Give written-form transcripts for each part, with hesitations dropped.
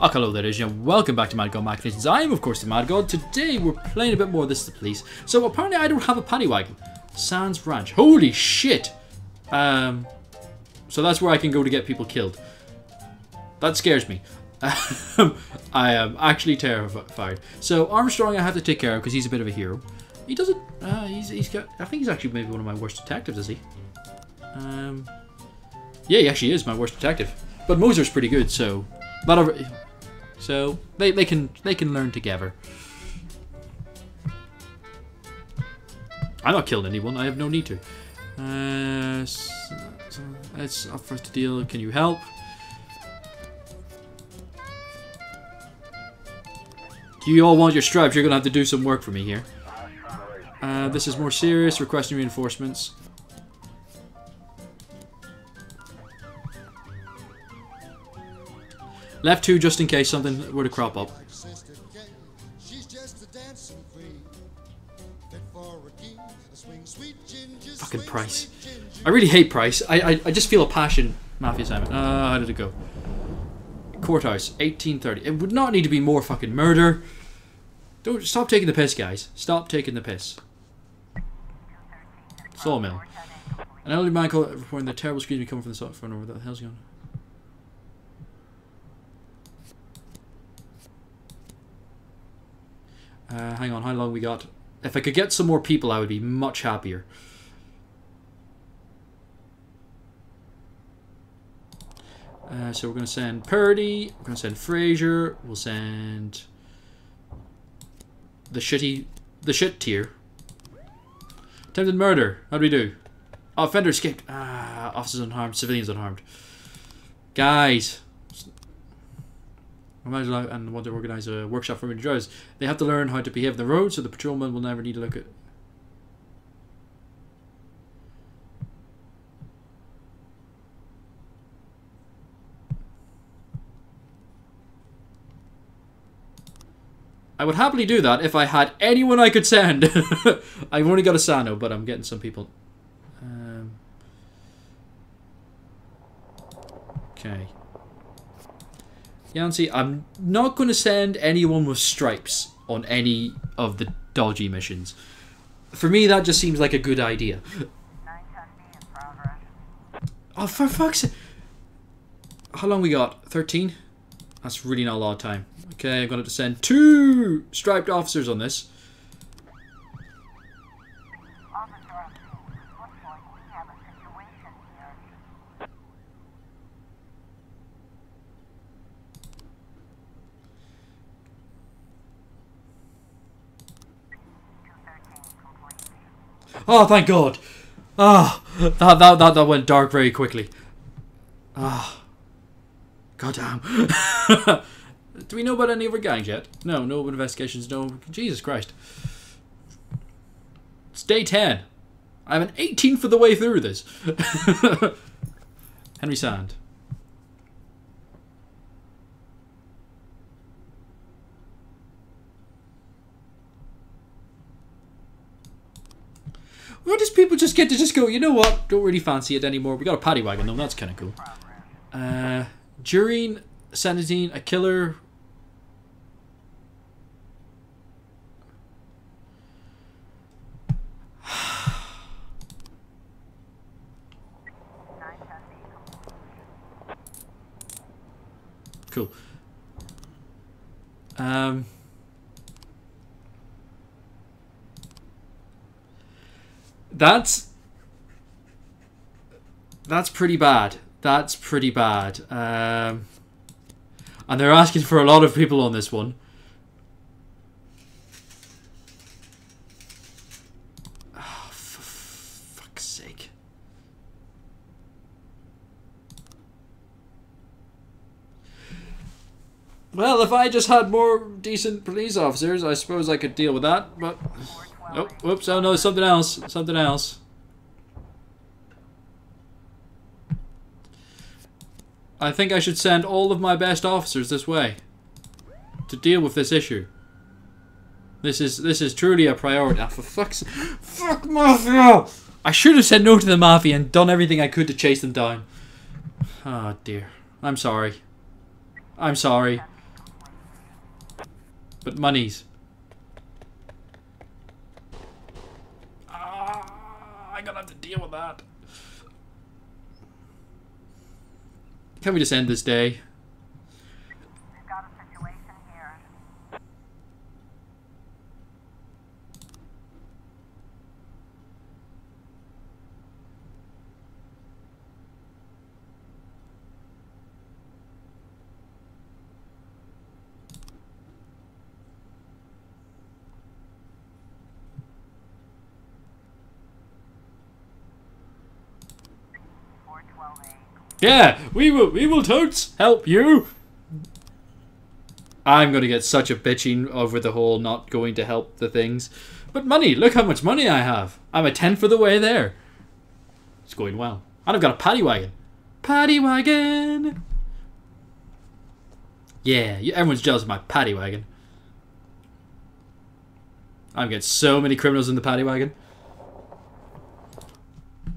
Hello there, ladies and gentlemen. Welcome back to Madgod Machinations. I am, of course, the Madgod. Today, we're playing a bit more of This is the Police. So, apparently, I don't have a paddy wagon. Sans Ranch. Holy shit! So, that's where I can go to get people killed. That scares me. I am actually terrified. So, Armstrong I have to take care of because he's a bit of a hero. He doesn't... he's got... I think he's actually maybe one of my worst detectives, is he? Yeah, he actually is my worst detective. But Moser's pretty good, so... So they can learn together. I'm not killing anyone. I have no need to. So it's up for us to deal. Can you help? Do you all want your stripes? You're gonna have to do some work for me here. This is more serious. Requesting reinforcements. Left 2 just in case something were to crop up. Fucking Price. I really hate Price. I just feel a passion. Mafia assignment. How did it go? Courthouse, 1830. It would not need to be more fucking murder. Don't stop taking the piss, guys. Stop taking the piss. Sawmill. An elderly man called reporting the terrible screams coming from the front over. What the hell's going on? Hang on, how long we got? If I could get some more people, I would be much happier. So we're going to send Purdy, we're going to send Fraser, we'll send the shit tier. Attempted murder, how do we do? Oh, offender escaped. Officers unharmed, civilians unharmed. Guys. And want to organise a workshop for women drivers. They have to learn how to behave on the road, so the patrolman will never need to look at. I would happily do that if I had anyone I could send. I've only got a Sano, but I'm getting some people. Okay. Yancy, I'm not going to send anyone with stripes on any of the dodgy missions. For me, that just seems like a good idea. Oh, for fuck's sake. How long we got? 13? That's really not a lot of time. Okay, I'm going to have to send 2 striped officers on this. Oh, thank God! Ah, that went dark very quickly. Ah, goddamn. Do we know about any other gangs yet? No, no investigations. No, Jesus Christ. It's day 10. I'm an 18th of the way through this. Henry Sand. Why does people just get to just go, you know what, don't really fancy it anymore. We got a paddy wagon though, that's kind of cool. During sentencing, a killer... Cool. That's pretty bad. That's pretty bad. And they're asking for a lot of people on this one. Oh, for fuck's sake. Well, if I just had more decent police officers, I suppose I could deal with that, but... Oh, whoops, oh no, something else. Something else. I think I should send all of my best officers this way to deal with this issue. This is truly a priority. For fuck's sake. Fuck Mafia! I should have said no to the Mafia and done everything I could to chase them down. Oh dear. I'm sorry. I'm sorry. But monies. I'm gonna have to deal with that. Can we just end this day? We've got a situation here. Yeah, we will totes help you. I'm gonna get such a bitching over the whole not going to help the things. But money, look how much money I have. I'm a tenth of the way there. It's going well. And I've got a paddy wagon. Paddy wagon! Yeah, everyone's jealous of my paddy wagon. I'm getting so many criminals in the paddy wagon.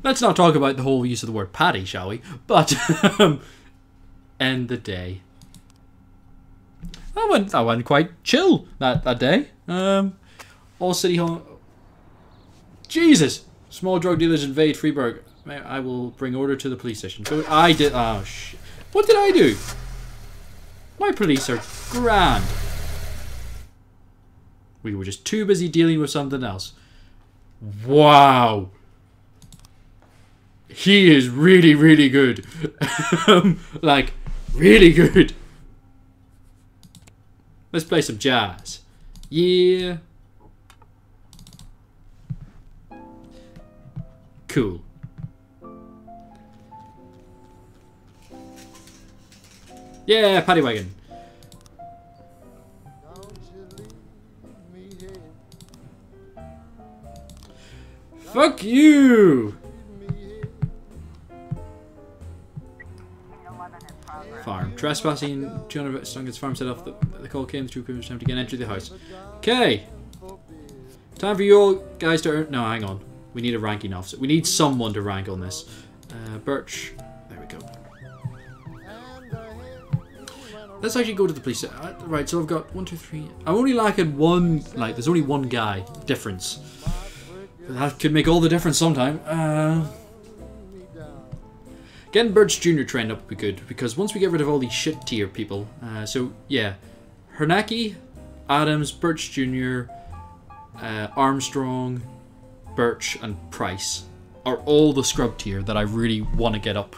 Let's not talk about the whole use of the word paddy, shall we? But, end the day. I went quite chill that day. All city hall. Jesus! Small drug dealers invade Freeburg. I will bring order to the police station. So I did. Oh shit! What did I do? My police are grand. We were just too busy dealing with something else. Wow. He is really, really good. Like, really good. Let's play some jazz. Yeah. Cool. Yeah, paddy wagon. Fuck you! Farm. Trespassing, 200 Stunget's farm set off. The call came through. Pretty much time to get entry the house. Okay. Time for you all guys to earn. No, hang on. We need a ranking officer. We need someone to rank on this. Birch. There we go. Let's actually go to the police. Right, so I've got 1, 2, 3. I'm only lacking one. Like, there's only one guy difference. That could make all the difference sometime. Getting Birch Jr. trained up would be good, because once we get rid of all these shit tier people, so yeah, Hernacki, Adams, Birch Jr., Armstrong, Birch, and Price are all the scrub tier that I really want to get up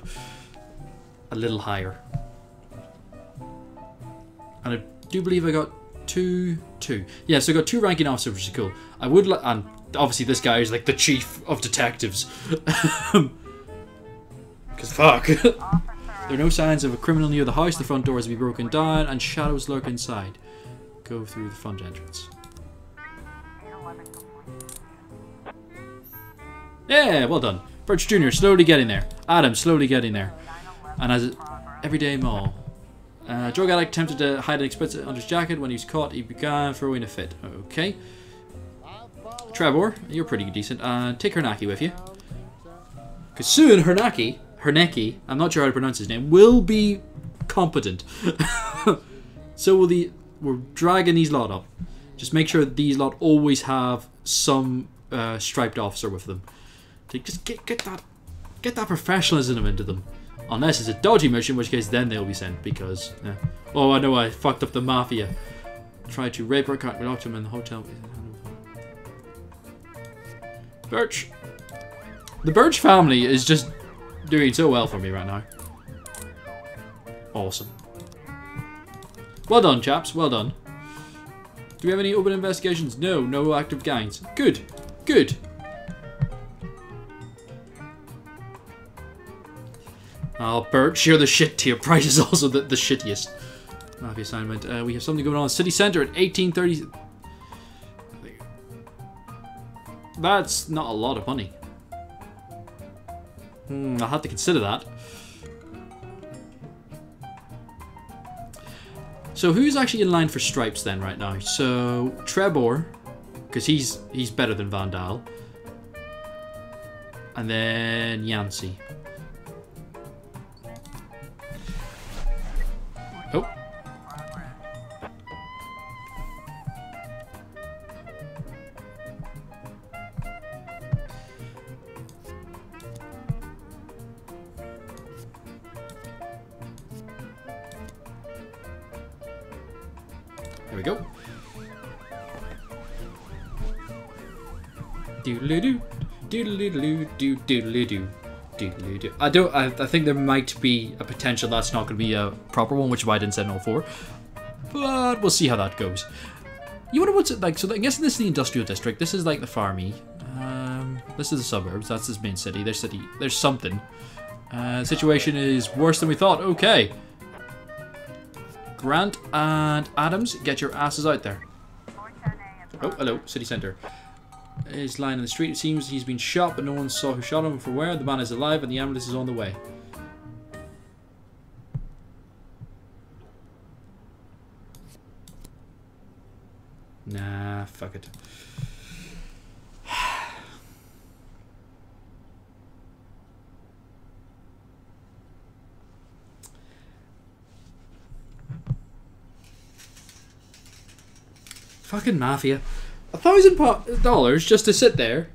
a little higher. And I do believe I got two. Yeah, so I got 2 ranking officers, which is cool. I would like, and obviously this guy is like the chief of detectives. Because fuck. There are no signs of a criminal near the house. The front door has been broken down and shadows lurk inside. Go through the front entrance. Yeah, well done. Birch Jr. slowly getting there. Adam slowly getting there. And as everyday mall. Drug addict attempted to hide an expensive under his jacket. When he was caught, he began throwing a fit. Okay. Trevor, you're pretty decent. Take Hernacki with you. Because soon Hernacki, I'm not sure how to pronounce his name, will be competent. So will we're dragging these lot up. Just make sure that these lot always have some striped officer with them. To just get that professionalism into them. Unless it's a dodgy mission, in which case then they'll be sent because... Oh, I know I fucked up the mafia. Tried to rape her, we locked him in the hotel. Birch. The Birch family is just doing so well for me right now. Awesome. Well done, chaps. Well done. Do we have any open investigations? No. No active gangs. Good. Good. Oh, Birch, you're the shit tier. Price is also the shittiest. Mafia assignment. We have something going on in the city centre at 1830. That's not a lot of money. I'll have to consider that. So who's actually in line for stripes then right now? So Trebor, because he's better than Van Dahl. And then Yancey. Oh. Here we go. Doodle-doo, doodle-doo, doodle-doo, doodle-doo. I think there might be a potential that's not going to be a proper one, which is why I didn't set no 4. But we'll see how that goes. You wonder what's it like? So I guess this is the industrial district. This is like the farmy. This is the suburbs. That's his main city. There's something. Situation is worse than we thought. Okay. Grant and Adams, get your asses out there. Oh, hello, city centre. He's lying in the street. It seems he's been shot, but no one saw who shot him. For where? The man is alive, and the ambulance is on the way. Nah, fuck it. Fucking mafia. $1,000 just to sit there.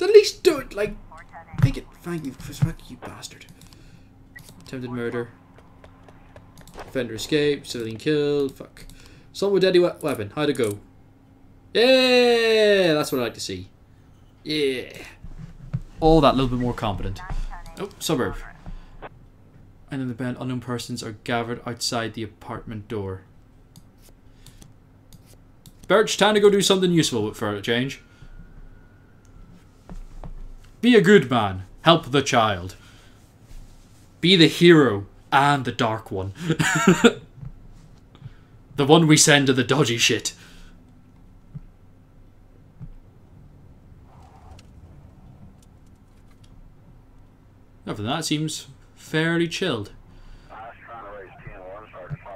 At least do it, like, make it. Thank you, fuck you, bastard. Attempted murder. Offender escaped. Civilian killed. Fuck. Assault with deadly weapon. How'd it go? Yeah, that's what I like to see. Yeah. All that little bit more competent. Oh, suburb. And in the band, unknown persons are gathered outside the apartment door. Birch, time to go do something useful for a change. Be a good man. Help the child. Be the hero and the dark one. The one we send to the dodgy shit. Other than that, it seems fairly chilled.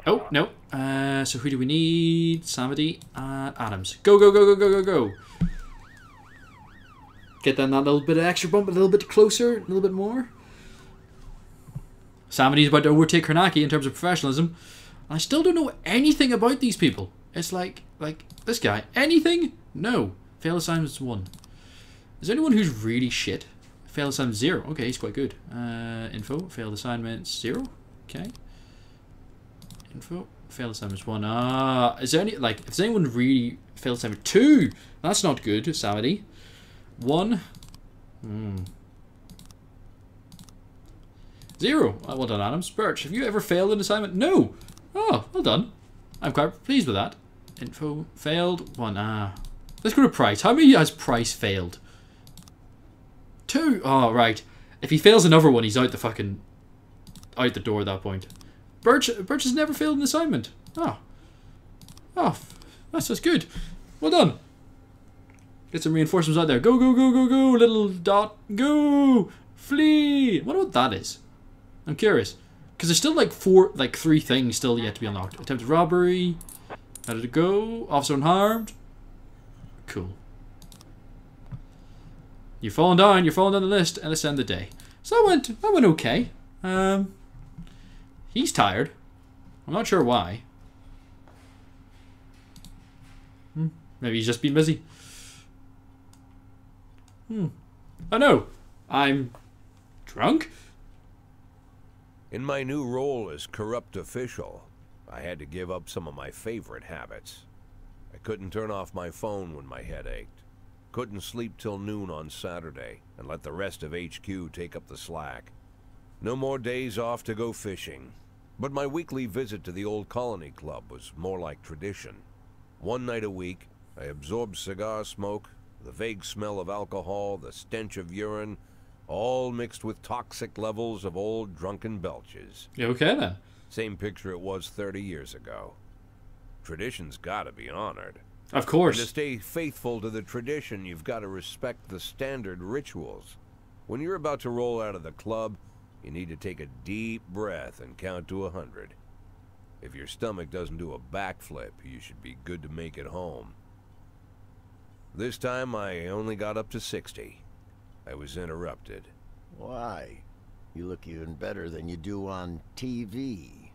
Oh, no. So who do we need? Samedy and Adams. Go, go, go, go, go, go, go. Get them that little bit of extra bump, a little bit closer, a little bit more. Samedy's about to overtake Karnaki in terms of professionalism. I still don't know anything about these people. It's like this guy. Anything? No. Failed assignments 1. Is there anyone who's really shit? Failed assignment 0. Okay, he's quite good. Info. Failed assignments 0. Okay. Info. Failed assignments 1. Is there any, like, if there's anyone really failed assignment 2? That's not good, Samedy. 1. 0. Well done, Adams. Birch, have you ever failed an assignment? No. Oh, well done. I'm quite pleased with that. Info. Failed. 1. Let's go to Price. How many has Price failed? 2. Oh, right. If he fails another one, he's out the fucking... out the door at that point. Birch has never failed an assignment. Oh. Oh, that's good. Well done. Get some reinforcements out there. Go, go, go, go, go. Little dot. Go. Flee. I wonder what that is. I'm curious. Because there's still like 3 things still yet to be unlocked. Attempted robbery. How did it go? Officer unharmed. Cool. You're falling down the list, and let's end the day. So that went okay. He's tired. I'm not sure why. Maybe he's just been busy. Oh no, I'm drunk? In my new role as corrupt official, I had to give up some of my favorite habits. I couldn't turn off my phone when my head ached. Couldn't sleep till noon on Saturday and let the rest of HQ take up the slack. No more days off to go fishing. But my weekly visit to the old colony club was more like tradition. One night a week, I absorbed cigar smoke, the vague smell of alcohol, the stench of urine, all mixed with toxic levels of old drunken belches. You okay then? Same picture it was 30 years ago. Tradition's gotta be honored. Of course. And to stay faithful to the tradition, you've got to respect the standard rituals. When you're about to roll out of the club, you need to take a deep breath and count to 100. If your stomach doesn't do a backflip, you should be good to make it home. This time, I only got up to 60. I was interrupted. Why? You look even better than you do on TV.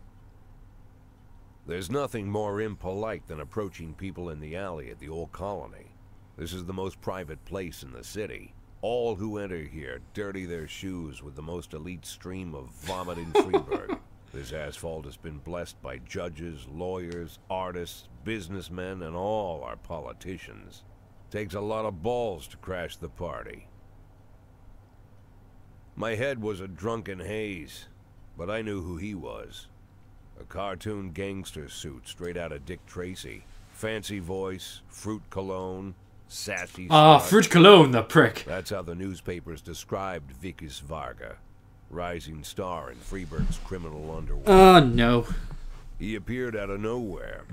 There's nothing more impolite than approaching people in the alley at the old colony. This is the most private place in the city. All who enter here dirty their shoes with the most elite stream of vomit in Freeburg. This asphalt has been blessed by judges, lawyers, artists, businessmen, and all our politicians. Takes a lot of balls to crash the party. My head was a drunken haze, but I knew who he was. A cartoon gangster suit straight out of Dick Tracy. Fancy voice, fruit cologne, sassy Ah, start. fruit cologne, the prick. That's how the newspapers described Vickis Varga. Rising star in Freeburg's criminal underworld. Oh, no. He appeared out of nowhere,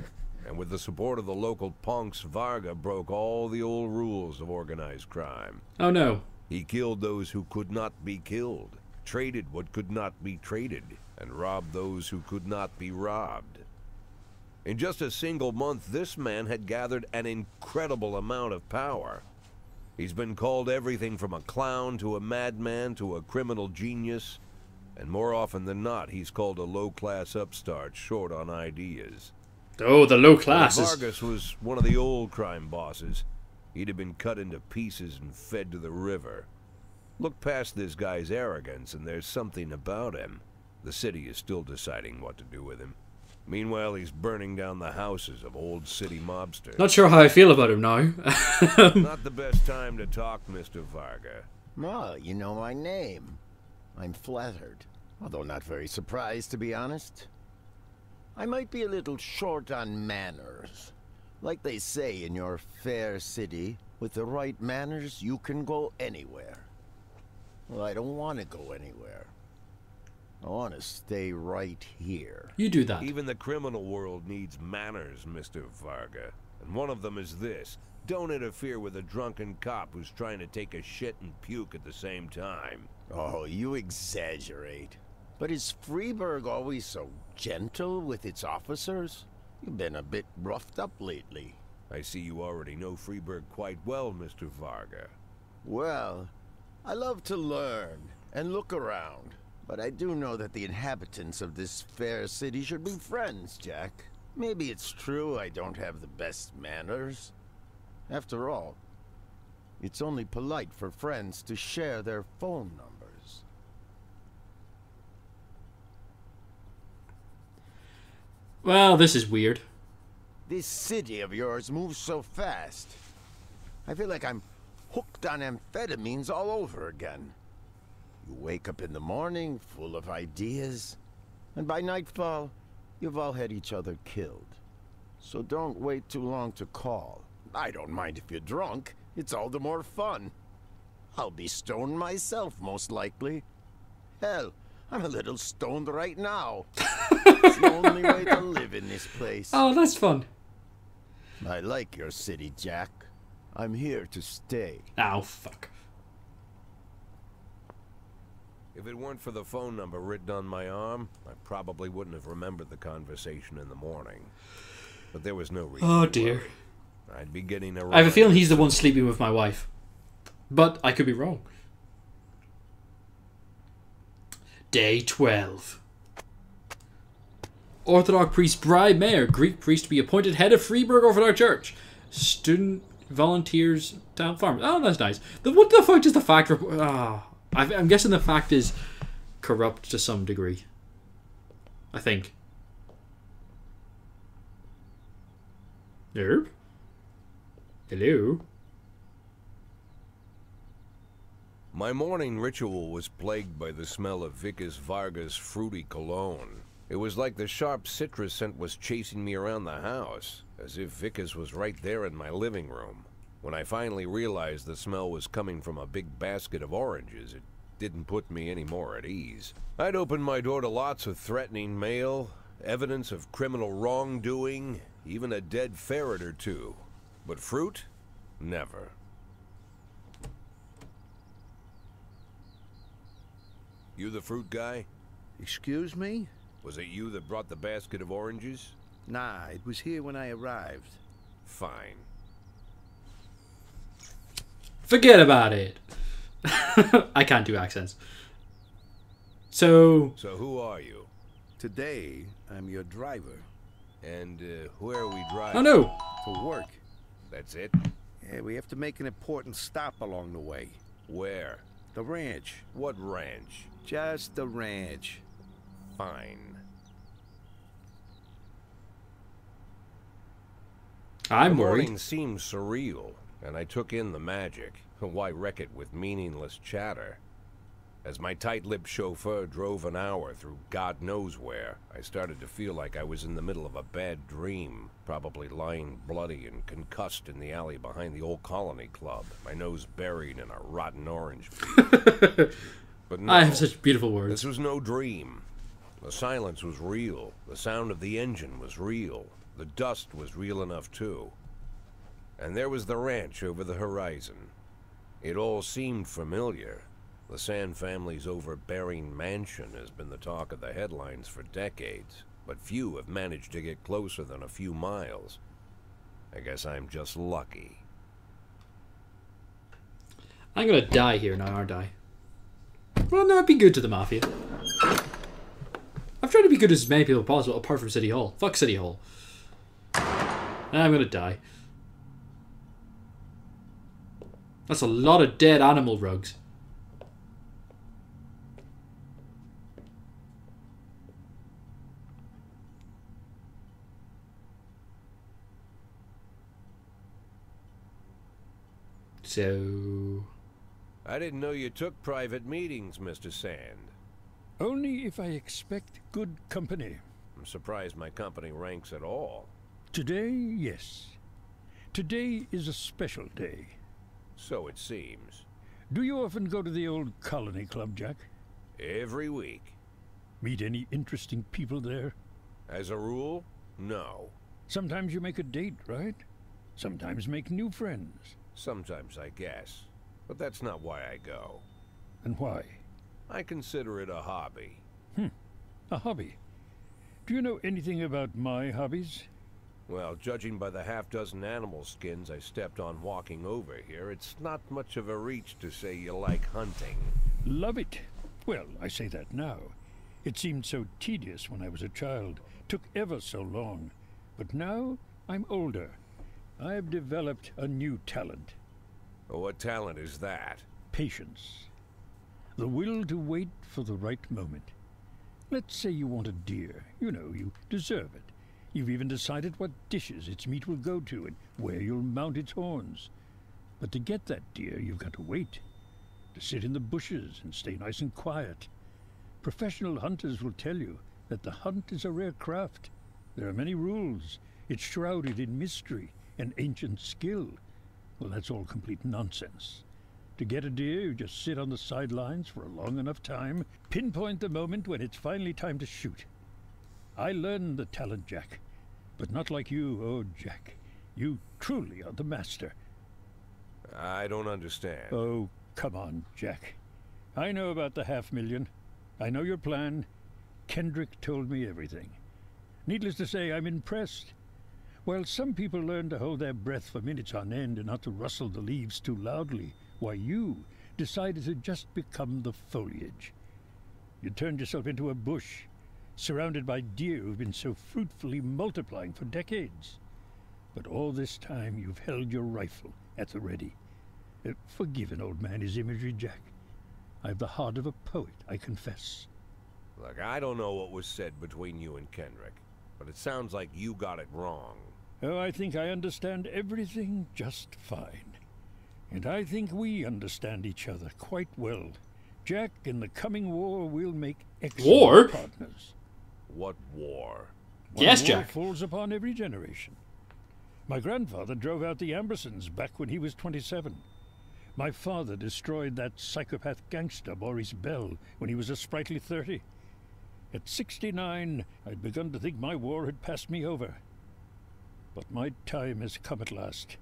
and with the support of the local punks, Varga broke all the old rules of organized crime. Oh, no. He killed those who could not be killed, traded what could not be traded, and robbed those who could not be robbed. In just a single month, this man had gathered an incredible amount of power. He's been called everything from a clown to a madman to a criminal genius, and more often than not, he's called a low-class upstart short on ideas. Oh, the low classes. Vargas was one of the old crime bosses. He'd have been cut into pieces and fed to the river. Look past this guy's arrogance, and there's something about him. The city is still deciding what to do with him. Meanwhile, he's burning down the houses of old city mobsters. Not sure how I feel about him now. Not the best time to talk, Mr. Varga. Well, you know my name. I'm flattered, although not very surprised, to be honest. I might be a little short on manners. Like they say in your fair city, with the right manners, you can go anywhere. Well, I don't want to go anywhere. I want to stay right here. You do that. Even the criminal world needs manners, Mr. Varga. And one of them is this. Don't interfere with a drunken cop who's trying to take a shit and puke at the same time. Oh, you exaggerate. But is Freeburg always so gentle with its officers? You've been a bit roughed up lately. I see you already know Freeburg quite well, Mr. Varga. Well, I love to learn and look around. But I do know that the inhabitants of this fair city should be friends, Jack. Maybe it's true I don't have the best manners. After all, it's only polite for friends to share their phone numbers. Well, this is weird. This city of yours moves so fast. I feel like I'm hooked on amphetamines all over again. You wake up in the morning full of ideas, and by nightfall, you've all had each other killed. So don't wait too long to call. I don't mind if you're drunk. It's all the more fun. I'll be stoned myself, most likely. Hell, I'm a little stoned right now. It's the only way to live in this place. Oh, that's fun. I like your city, Jack. I'm here to stay. Oh, fuck. If it weren't for the phone number written on my arm, I probably wouldn't have remembered the conversation in the morning. But there was no reason. Oh, to dear. worry. I'd be getting a I have a feeling he's the one sleeping with my wife. But I could be wrong. Day 12. Orthodox priest bribe mayor, Greek priest to be appointed head of Freeburg Orthodox Church. Student volunteers town farmers. Oh, that's nice. What the fuck does the fact report? I'm guessing the fact is corrupt to some degree. I think. Herb? Hello? My morning ritual was plagued by the smell of Vickis Varga's fruity cologne. It was like the sharp citrus scent was chasing me around the house, as if Vickis was right there in my living room. When I finally realized the smell was coming from a big basket of oranges, it didn't put me any more at ease. I'd opened my door to lots of threatening mail, evidence of criminal wrongdoing, even a dead ferret or two. But fruit? Never. You the fruit guy? Excuse me? Was it you that brought the basket of oranges? Nah, it was here when I arrived. Fine. Forget about it. I can't do accents. So who are you? Today, I'm your driver. And where are we driving? oh no. For work. That's it? Yeah, we have to make an important stop along the way. Where? The ranch. What ranch? Just the ranch. Fine. I'm The worried. morning seemed surreal, and I took in the magic. Why wreck it with meaningless chatter? As my tight-lipped chauffeur drove an hour through God knows where, I started to feel like I was in the middle of a bad dream, probably lying bloody and concussed in the alley behind the old Colony Club, my nose buried in a rotten orange peel. But no, I have such beautiful words. this was no dream. The silence was real. The sound of the engine was real. The dust was real enough too. And there was the ranch over the horizon. It all seemed familiar. The Sand family's overbearing mansion has been the talk of the headlines for decades, but few have managed to get closer than a few miles. I guess I'm just lucky. I'm gonna die here now, aren't I? Well, no, I'd be good to the Mafia. I've tried to be good to as many people as possible, apart from City Hall. Fuck City Hall. I'm gonna die. That's a lot of dead animal rugs. So... I didn't know you took private meetings, Mr. Sand. Only if I expect good company. I'm surprised my company ranks at all. Today, yes. Today is a special day. So it seems. Do you often go to the old Colony Club, Jack? Every week. Meet any interesting people there? As a rule, no. Sometimes you make a date, right? Sometimes make new friends. Sometimes, I guess. But that's not why I go. And why? I consider it a hobby. A hobby. Do you know anything about my hobbies? Well, judging by the half-dozen animal skins I stepped on walking over here, it's not much of a reach to say you like hunting. Love it. Well, I say that now. It seemed so tedious when I was a child. Took ever so long. But now I'm older. I've developed a new talent. What talent is that? Patience. The will to wait for the right moment. Let's say you want a deer. You know, you deserve it. You've even decided what dishes its meat will go to and where you'll mount its horns. But to get that deer, you've got to wait. To sit in the bushes and stay nice and quiet. Professional hunters will tell you that the hunt is a rare craft. There are many rules. It's shrouded in mystery and ancient skill. Well, that's all complete nonsense. To get a deer, you just sit on the sidelines for a long enough time, pinpoint the moment when it's finally time to shoot. I learned the talent, Jack. But not like you, oh, Jack. You truly are the master. I don't understand. Oh, come on, Jack. I know about the 500,000. I know your plan. Kendrick told me everything. Needless to say, I'm impressed. While some people learn to hold their breath for minutes on end and not to rustle the leaves too loudly, why you decided to just become the foliage. You turned yourself into a bush, surrounded by deer who've been so fruitfully multiplying for decades. But all this time you've held your rifle at the ready. Forgive an old man his imagery, Jack. I've the heart of a poet, I confess. Look, I don't know what was said between you and Kendrick, but it sounds like you got it wrong. Oh, I think I understand everything just fine. And I think we understand each other quite well. Jack, in the coming war, we'll make excellent partners. What war? Yes, One war Jack. falls upon every generation. My grandfather drove out the Ambersons back when he was 27. My father destroyed that psychopath gangster, Maurice Bell, when he was a sprightly 30. At 69, I'd begun to think my war had passed me over. But my time has come at last.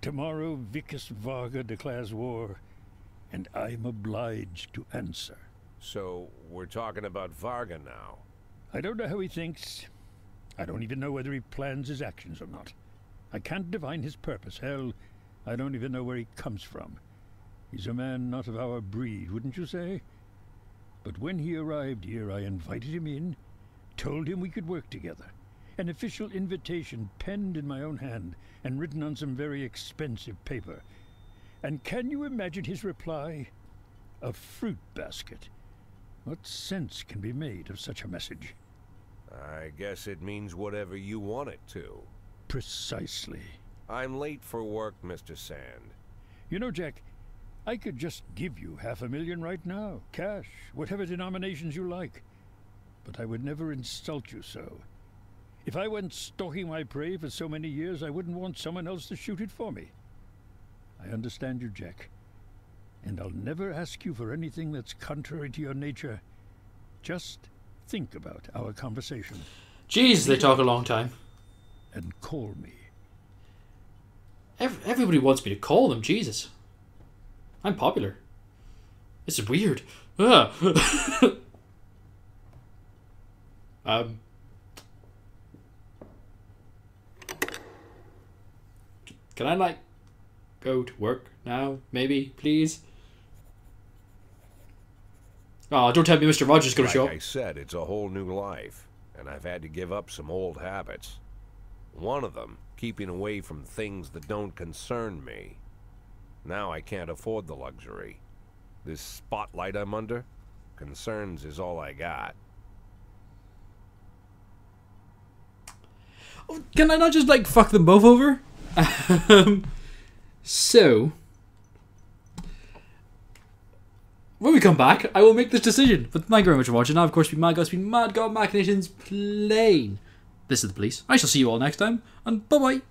Tomorrow, Vicus Varga declares war, and I'm obliged to answer. So, we're talking about Varga now. I don't know how he thinks. I don't even know whether he plans his actions or not. I can't divine his purpose. Hell, I don't even know where he comes from. He's a man not of our breed, wouldn't you say? But when he arrived here, I invited him in, told him we could work together. An official invitation penned in my own hand and written on some very expensive paper. And can you imagine his reply? A fruit basket. What sense can be made of such a message? I guess it means whatever you want it to. Precisely. I'm late for work, Mr. Sand. You know, Jack, I could just give you $500,000 right now. Cash, whatever denominations you like. But I would never insult you so. If I went stalking my prey for so many years, I wouldn't want someone else to shoot it for me. I understand you, Jack. And I'll never ask you for anything that's contrary to your nature. Just think about our conversation. Jeez, they talk a long time. And call me. Everybody wants me to call them, Jesus. I'm popular. This is weird. Ugh. Can I, like, go to work now? Maybe, please? Oh, don't tell me Mr. Rogers is going to show up. Like I said, it's a whole new life, and I've had to give up some old habits. One of them, keeping away from things that don't concern me. Now I can't afford the luxury. This spotlight I'm under, concerns is all I got. Oh, can I not just, like, fuck them both over? So, when we come back, I will make this decision. But thank you very much for watching. Now, of course, be Madgod, Madgod Machinations playing This Is the Police. I shall see you all next time, and bye-bye.